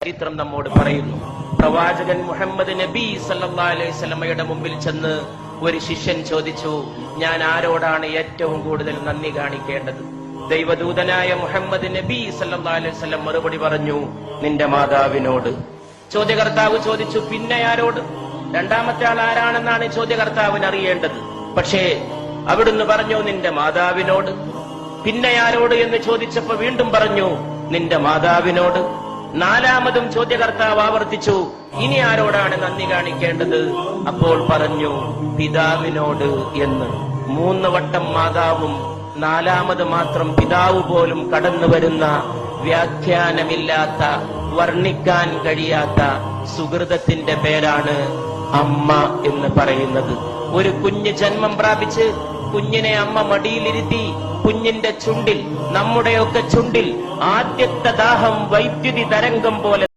ചരിത്രം നമ്മോട് പറയുന്നു. പ്രവാചകൻ മുഹമ്മദ് നബി സല്ലല്ലാഹു അലൈഹി വസല്ലമയുടെ മുമ്പിൽ ചെന്ന് ഒരു ശിഷ്യൻ ചോദിച്ചു, ഞാൻ ആരോടാണ് ഏറ്റവും കൂടുതൽ നന്ദി കാണിക്കേണ്ടത്? ദൈവദൂതനായ മുഹമ്മദ് നബി സല്ലല്ലാഹു അലൈഹി വസല്ലം മറുപടി പറഞ്ഞു, നിന്റെ മാതാവിനോട്. ചോദ്യകർത്താവ് ചോദിച്ചു, പിന്നെ ആരോട്? രണ്ടാമത്തെ ആൾ ആരാണെന്നാണ് ചോദ്യകർത്താവിന് അറിയേണ്ടത്. പക്ഷേ അവിടുന്ന് പറഞ്ഞു, നിന്റെ മാതാവിനോട്. പിന്നെ ആരോട് എന്ന് ചോദിച്ചപ്പോ വീണ്ടും പറഞ്ഞു, നിന്റെ മാതാവിനോട്. നാലാമതും ചോദ്യകർത്താവ് ആവർത്തിച്ചു, ഇനി ആരോടാണ് നന്ദി കാണിക്കേണ്ടത്? അപ്പോൾ പറഞ്ഞു, പിതാവിനോട് എന്ന്. 3 വട്ടം മാതാവും 4ാമത് മാത്രം പിതാവ് പോലും കടന്നു വരുന്ന വ്യാഖ്യാനമില്ലാത്ത, വർണ്ണിക്കാൻ കഴിയാത്ത സുഹൃതത്തിന്റെ പേരാണ് അമ്മ എന്ന് പറയുന്നത്. ഒരു കുഞ്ഞ് ജന്മം പ്രാപിച്ച് കുഞ്ഞിനെ അമ്മ മടിയിലിരുത്തി കുഞ്ഞിന്റെ ചുണ്ടിൽ, നമ്മുടെയൊക്കെ ചുണ്ടിൽ ആദ്യത്തെ ദാഹം വൈദ്യുതി തരംഗം പോലെ